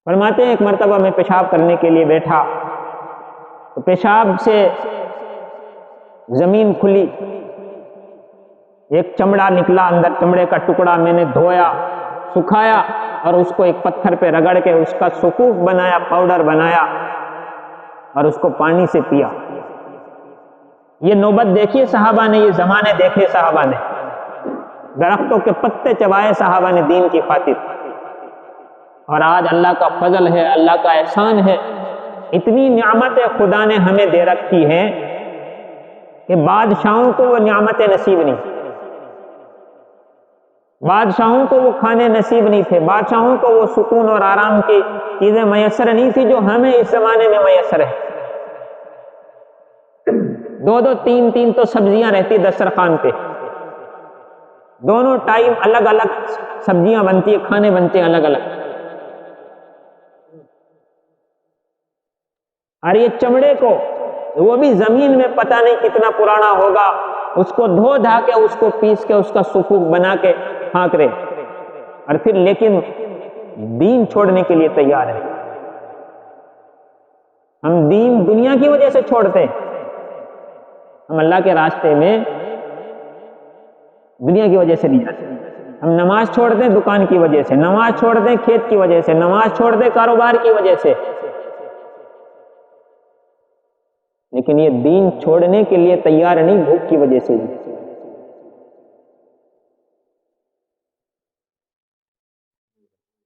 فرماتے ہیں ایک مرتبہ میں پیشاب کرنے کے لیے بیٹھا تو پیشاب سے زمین کھلی، ایک چمڑا نکلا، اندر چمڑے کا ٹکڑا میں نے دھویا، سکھایا اور اس کو ایک پتھر پہ رگڑ کے اس کا سکوف بنایا، پاؤڈر بنایا اور اس کو پانی سے پیا۔ یہ نوبت دیکھیے صحابہ نے، یہ زمانے دیکھے صحابہ نے، درختوں کے پتے چبائے صحابہ نے دین کی خاطر۔ اور آج اللہ کا فضل ہے، اللہ کا احسان ہے، اتنی نعمتیں خدا نے ہمیں دے رکھی ہیں کہ بادشاہوں کو وہ نعمتیں نصیب نہیں، بادشاہوں کو وہ کھانے نصیب نہیں تھے، بادشاہوں کو وہ سکون اور آرام کی چیزیں میسر نہیں تھی جو ہمیں اس زمانے میں میسر ہے۔ دو دو تین تین تو سبزیاں رہتی دسترخوان پہ، دونوں ٹائم الگ الگ سبزیاں بنتی ہیں، کھانے بنتے ہیں الگ الگ۔ اور یہ چمڑے کو، وہ بھی زمین میں پتہ نہیں کتنا پرانا ہوگا، اس کو دھو دھا کے، اس کو پیس کے، اس کا سکوک بنا کے پھانک رہے، اور پھر لیکن دین چھوڑنے کے لیے تیار ہے۔ ہم دین دنیا کی وجہ سے چھوڑتے ہیں، ہم اللہ کے راستے میں دنیا کی وجہ سے نہیں جاتے۔ ہم نماز چھوڑ دیں دکان کی وجہ سے، نماز چھوڑ دیں کھیت کی وجہ سے، نماز چھوڑ دیں کاروبار کی وجہ سے، لیکن یہ دین چھوڑنے کے لیے تیار نہیں، بھوک کی وجہ سے۔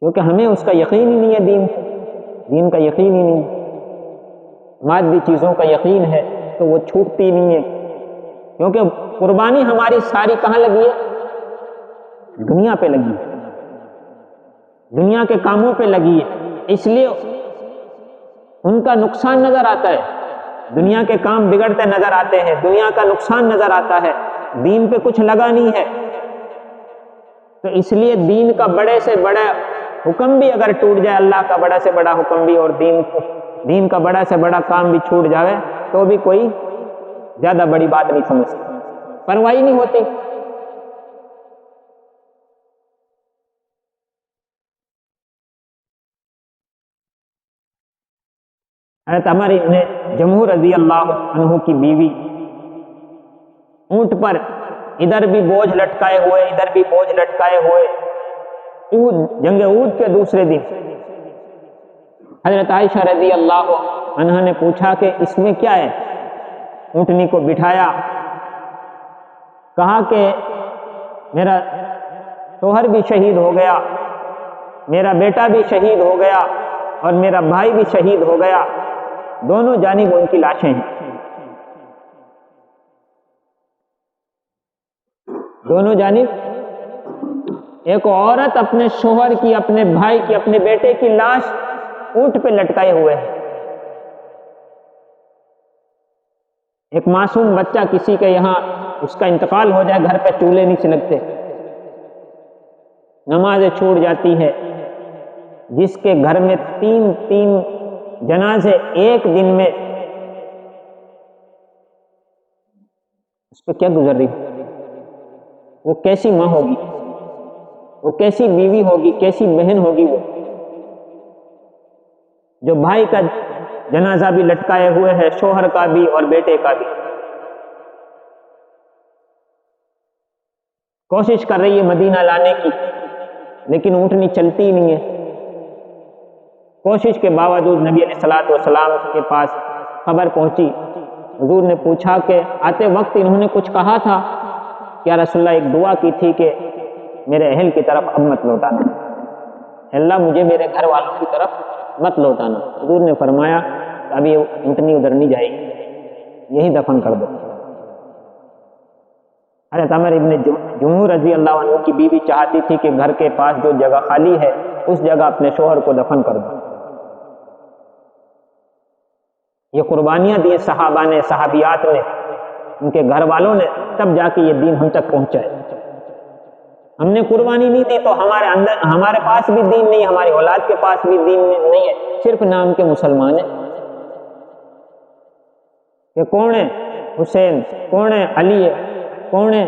کیونکہ ہمیں اس کا یقین ہی نہیں ہے، دین کا یقین ہی نہیں، مادی چیزوں کا یقین ہے تو وہ چھوٹتی نہیں ہے۔ کیونکہ قربانی ہماری ساری کہاں لگی ہے؟ دنیا پہ لگی ہے، دنیا کے کاموں پہ لگی ہے، اس لیے ان کا نقصان نظر آتا ہے، دنیا کے کام بگڑتے نظر آتے ہیں، دنیا کا نقصان نظر آتا ہے، دین پہ کچھ لگا نہیں ہے۔ تو اس لیے دین کا بڑے سے بڑا حکم بھی اگر ٹوٹ جائے، اللہ کا بڑا سے بڑا حکم بھی، اور دین کا بڑا سے بڑا کام بھی چھوٹ جائے تو بھی کوئی زیادہ بڑی بات نہیں سمجھتا، پرواہ نہیں ہوتی۔ حضرت عمر ابن جموح رضی اللہ عنہ کی بیوی اونٹ پر ادھر بھی بوجھ لٹکائے ہوئے، ادھر بھی بوجھ لٹکائے ہوئے، جنگ احد کے دوسرے دن حضرت عائشہ رضی اللہ عنہ نے پوچھا کہ اس میں کیا ہے؟ اونٹنی کو بٹھایا، کہا کہ میرا شوہر بھی شہید ہو گیا، میرا بیٹا بھی شہید ہو گیا اور میرا بھائی بھی شہید ہو گیا، دونوں جانب ان کی لاشیں ہیں، دونوں جانب۔ ایک عورت اپنے شوہر کی، اپنے بھائی کی، اپنے بیٹے کی لاش اونٹ پہ لٹکائے ہوئے ہے، ایک معصوم بچہ کسی کے یہاں اس کا انتقال ہو جائے، گھر پہ چولہے نہیں سلگتے، نمازیں چھوٹ جاتی ہے، جس کے گھر میں تین تین جنازے ایک دن میں، اس پہ کیا گزر رہی، وہ کیسی ماں ہوگی، وہ کیسی بیوی ہوگی، کیسی بہن ہوگی، وہ جو بھائی کا جنازہ بھی لٹکائے ہوئے ہے، شوہر کا بھی اور بیٹے کا بھی، کوشش کر رہی ہے مدینہ لانے کی، لیکن اونٹنی چلتی ہی نہیں ہے۔ کوشش کے باوجود نبی علیہ الصلوۃ والسلام کے پاس خبر پہنچی، حضور نے پوچھا کہ آتے وقت انہوں نے کچھ کہا تھا کہ یا رسول اللہ ایک دعا کی تھی کہ میرے اہل کی طرف اب مت لوٹانا، اللہ مجھے میرے گھر والوں کی طرف مت لوٹانا۔ حضور نے فرمایا ابھی اونٹنی ادھر نہیں جائے گی، یہی دفن کر دو۔ حضرت عمر ابن جموح رضی اللہ عنہ کی بیوی چاہتی تھی کہ گھر کے پاس جو جگہ خالی ہے اس جگہ اپنے شوہر کو دفن کر دو۔ یہ قربانیاں دی صحابہ نے، صحابیات نے، ان کے گھر والوں نے، تب جا کے یہ دین ہم تک پہنچا ہے۔ ہم نے قربانی نہیں دی تو ہمارے پاس بھی دین نہیں، ہماری اولاد کے پاس بھی دین نہیں ہے، صرف نام کے مسلمان ہیں کہ کون ہے حسین، کون ہے علی ہے، کون ہے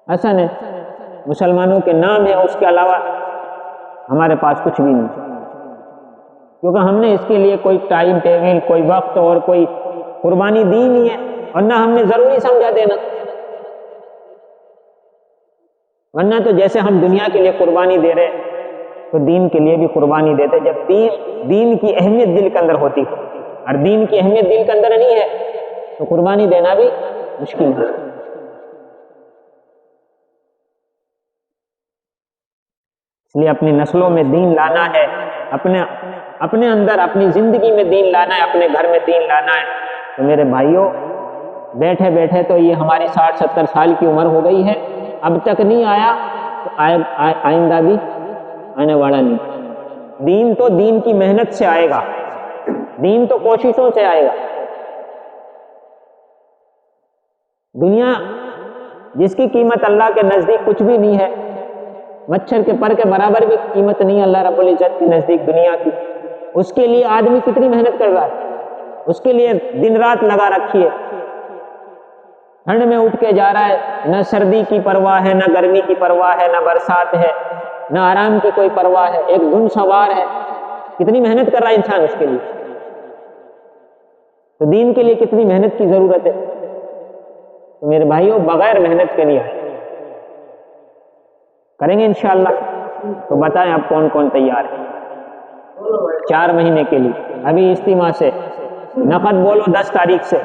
حسن ہے، مسلمانوں کے نام ہے، اس کے علاوہ ہمارے پاس کچھ بھی نہیں، کیونکہ ہم نے اس کے لیے کوئی ٹائم ٹیبل، کوئی وقت اور کوئی قربانی دی نہیں ہے، اور نہ ہم نے ضروری سمجھا دینا۔ ورنہ تو جیسے ہم دنیا کے لیے قربانی دے رہے تو دین کے لیے بھی قربانی دیتے، جب دین کی اہمیت دل کے اندر ہوتی، اور دین کی اہمیت دل کے اندر نہیں ہے تو قربانی دینا بھی مشکل ہے۔ اس لیے اپنی نسلوں میں دین لانا ہے، اپنے اندر اپنی زندگی میں دین لانا ہے، اپنے گھر میں دین لانا ہے۔ تو میرے بھائیوں، بیٹھے بیٹھے تو یہ ہماری 60-70 سال کی عمر ہو گئی ہے، اب تک نہیں آیا تو آئندہ بھی آنے والا نہیں۔ دین تو دین کی محنت سے آئے گا، دین تو کوششوں سے آئے گا۔ دنیا جس کی قیمت اللہ کے نزدیک کچھ بھی نہیں ہے، مچھر کے پر کے برابر بھی قیمت نہیں اللہ رب العزت کے نزدیک دنیا کی، اس کے لیے آدمی کتنی محنت کر رہا ہے، اس کے لیے دن رات لگا رکھی ہے، ٹھنڈ میں اٹھ کے جا رہا ہے، نہ سردی کی پرواہ ہے، نہ گرمی کی پرواہ ہے، نہ برسات ہے، نہ آرام کی کوئی پرواہ ہے، ایک دھن سوار ہے، کتنی محنت کر رہا ہے انسان اس کے لیے۔ تو دین کے لیے کتنی محنت کی ضرورت ہے۔ تو میرے بھائیوں، بغیر محنت کے نہیں آئے، کریں گے انشاءاللہ۔ تو بتائیں اب کون کون تیار ہے 4 مہینے کے لیے؟ ابھی اجتماع سے نقد بولو 10 تاریخ سے۔